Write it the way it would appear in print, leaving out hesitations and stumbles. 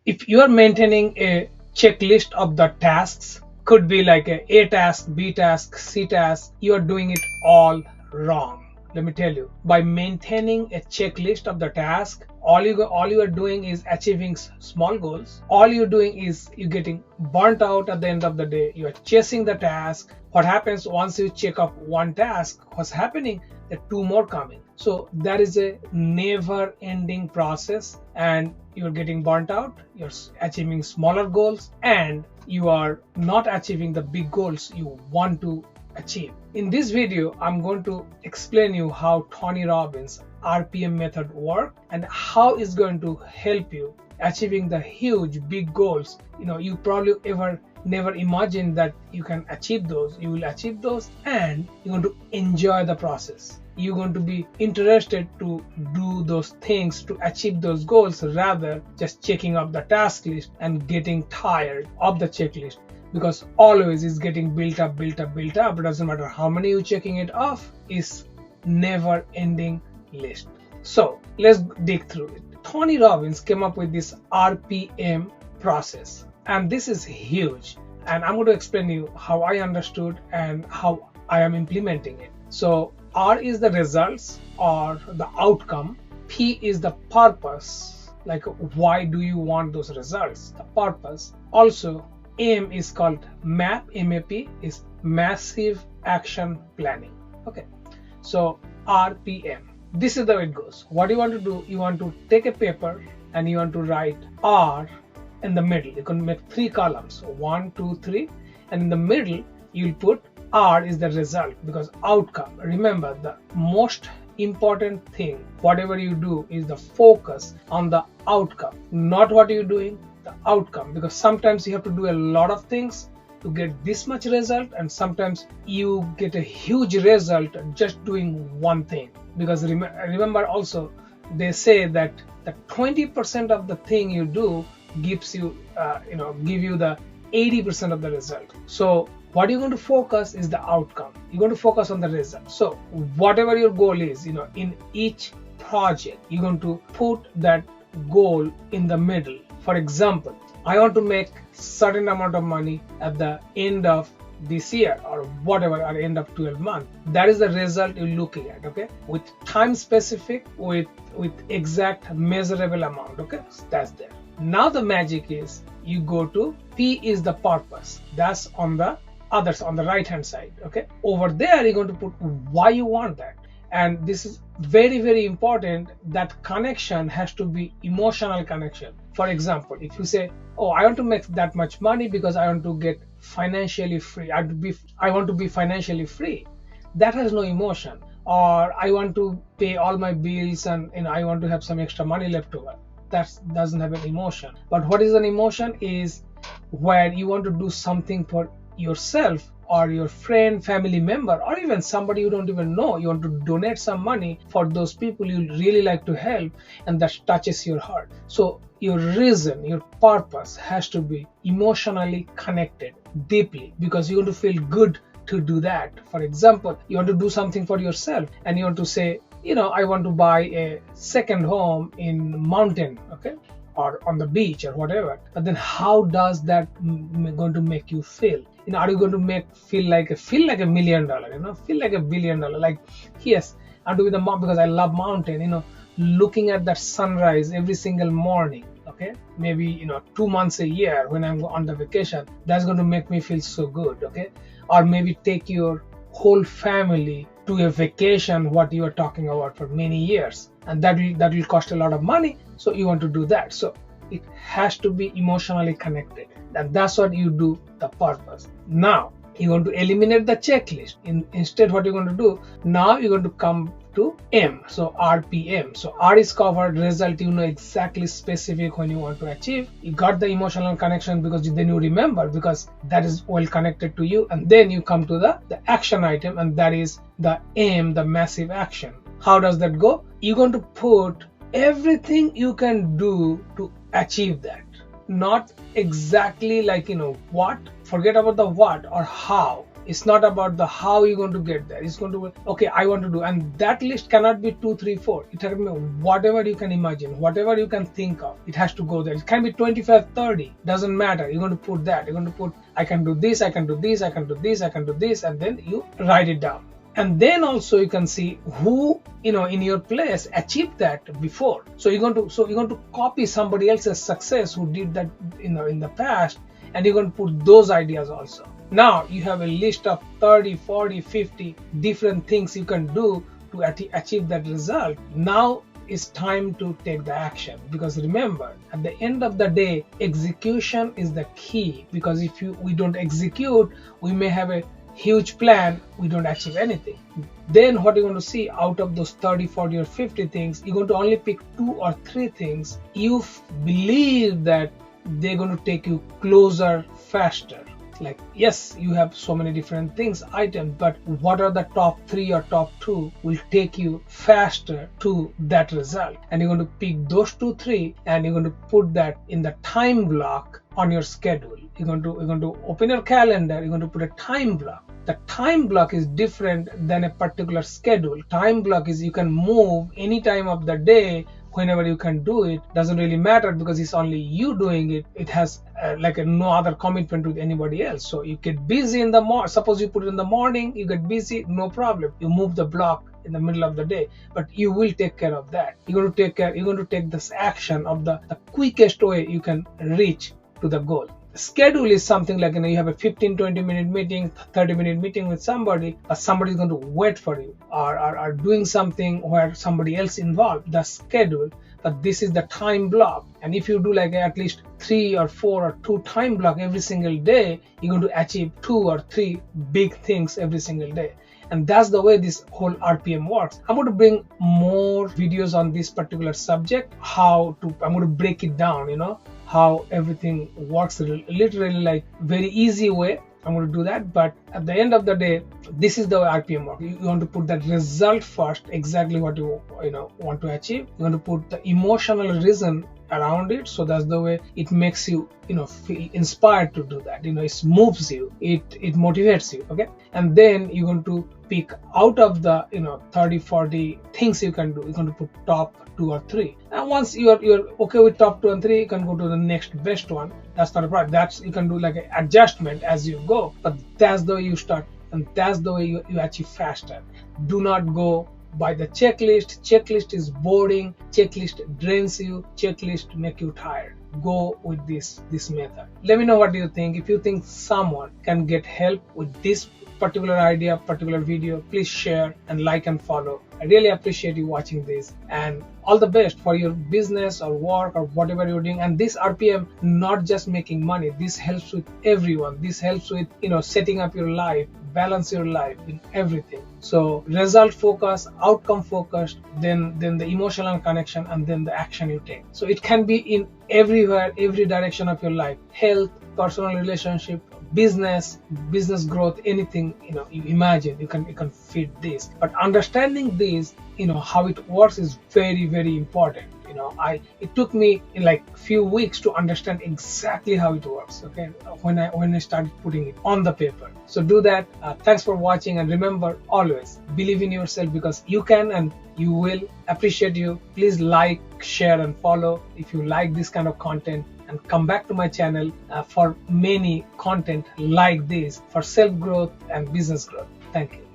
if you are maintaining a checklist of the tasks, could be like a task, B task, C task, you are doing it all wrong. Let me tell you, by maintaining a checklist of the task, all you are doing is achieving small goals. All you're doing is you getting burnt out at the end of the day. You are chasing the task. What happens once you check off one task, what's happening? There are two more coming. So that is a never ending process, and you're getting burnt out. You're achieving smaller goals, and you are not achieving the big goals you want to achieve. In this video, I'm going to explain you how Tony Robbins RPM method works and how it's going to help you achieving the huge big goals. You probably never imagined that you can achieve those. You will achieve those, and you're going to enjoy the process. You're going to be interested to do those things to achieve those goals, rather just checking off the task list and getting tired of the checklist, because always is getting built up. It doesn't matter how many you're checking it off, is never ending list. So let's dig through it. Tony Robbins came up with this RPM process, and this is huge, and I'm going to explain to you how I understood and how I am implementing it. So R is the results or the outcome. P is the purpose, like why do you want those results, the purpose. Also M is called MAP. MAP is massive action planning. Okay, so RPM, this is the way it goes. What you want to do, you want to take a paper and you want to write R in the middle. You can make 3 columns, 1, 2, 3, and in the middle you'll put R is the result, because outcome. Remember, the most important thing, whatever you do, is the focus on the outcome, not what you're doing, the outcome. Because sometimes you have to do a lot of things to get this much result, and sometimes you get a huge result just doing one thing. Because remember also, they say that the 20% of the thing you do gives you give you the 80% of the result. So what you're going to focus is the outcome. You're going to focus on the result. So whatever your goal is, in each project, you're going to put that goal in the middle. For example, I want to make certain amount of money at the end of this year, or whatever, at the end of 12 months. That is the result you're looking at, okay? With time specific, with exact measurable amount, okay? So that's there. Now the magic is, you go to P is the purpose. That's on the right hand side, okay? Over there you're going to put why you want that. And this is very, very important. That connection has to be emotional connection. For example, if you say, oh, I want to make that much money because I want to get financially free, I want to be financially free, that has no emotion. Or I want to pay all my bills and I want to have some extra money left over, that doesn't have an emotion. But what is an emotion is where you want to do something for yourself or your friend, family member, or even somebody you don't even know. You want to donate some money for those people you really like to help, and that touches your heart. So your reason, your purpose has to be emotionally connected deeply, because you want to feel good to do that. For example, you want to do something for yourself and you want to say, I want to buy a second home in mountain, okay, or on the beach or whatever. But then how does that going to make you feel? Are you going to feel like $1 million, feel like $1 billion? Like, yes, I do with the mom because I love mountain, looking at that sunrise every single morning, okay? Maybe, 2 months a year when I'm on the vacation, that's going to make me feel so good, okay? Or maybe take your whole family to a vacation, what you are talking about for many years, and that will cost a lot of money, so you want to do that. So it has to be emotionally connected, and that's what you do, the purpose. Now you're going to eliminate the checklist. Instead, what you're going to do, now you're going to come to M, so RPM. So R is covered, result, exactly specific when you want to achieve. You got the emotional connection because then you remember, because that is well connected to you. And then you come to the action item, and that is the M, the massive action. How does that go? You're going to put everything you can do to achieve that. Not exactly like, what, forget about the what or how. It's not about the how you're going to get there. It's going to be, okay, I want to do, and that list cannot be 2, 3, 4. It has to be whatever you can imagine, whatever you can think of. It has to go there. It can be 25, 30. Doesn't matter. You're going to put that. You're going to put, I can do this, I can do this, I can do this, I can do this, and then you write it down. And then also you can see who in your place achieved that before. So you're going to copy somebody else's success who did that in the past, and you're going to put those ideas also. Now you have a list of 30, 40, 50 different things you can do to achieve that result. Now it's time to take the action, because remember, at the end of the day, execution is the key. Because if we don't execute, we may have a huge plan, we don't achieve anything. Then what you're going to see, out of those 30, 40 or 50 things, you're going to only pick 2 or 3 things you believe that they're going to take you closer faster. Like, yes, you have so many different things, items, but what are the top 3 or top 2 will take you faster to that result? And you're going to pick those 2, 3, and you're going to put that in the time block on your schedule. You're going to open your calendar, you're going to put a time block. The time block is different than a particular schedule. Time block is you can move any time of the day, whenever you can do it. Doesn't really matter, because it's only you doing it. It has no other commitment with anybody else. So you get busy in the morning. Suppose you put it in the morning, you get busy, no problem. You move the block in the middle of the day, but you will take care of that. You're going to take this action of the quickest way you can reach to the goal. Schedule is something like, you have a 15-20 minute meeting, 30-minute meeting with somebody, or somebody is going to wait for you, or doing something where somebody else involved. The schedule, but this is the time block. And if you do like at least 3 or 4 or 2 time block every single day, you're going to achieve 2 or 3 big things every single day. And that's the way this whole RPM works. I'm going to bring more videos on this particular subject, I'm going to break it down, how everything works, literally like very easy way. I'm going to do that. But at the end of the day, this is the way RPM works. You want to put that result first, exactly what you want to achieve. You want to put the emotional reason around it. So that's the way it makes you feel inspired to do that. It moves you, it motivates you. Okay, and then you're going to pick out of the 30, 40 things you can do. You're going to put top 2 or 3, and once you're okay with top 2 and 3, you can go to the next best one. That's not a problem. You can do like an adjustment as you go, but that's the way you start, and that's the way you achieve faster. Do not go by the checklist. Checklist is boring. Checklist drains you. Checklist make you tired. Go with this method. Let me know what you think. If you think someone can get help with this particular idea, particular video, please share and like and follow. I really appreciate you watching this, and all the best for your business or work or whatever you're doing. And this RPM, not just making money, this helps with everyone. This helps with setting up your life, balance your life in everything. So result focused, outcome focused, then the emotional connection, and then the action you take. So it can be in everywhere, every direction of your life: health, personal relationship, business growth, anything you imagine, you can fit this. But understanding this, how it works is very, very important. It took me in like few weeks to understand exactly how it works. Okay, when I started putting it on the paper. So do that. Thanks for watching, and remember, always believe in yourself, because you can and you will. Appreciate you. Please like, share and follow if you like this kind of content, and come back to my channel for many content like this for self growth and business growth. Thank you.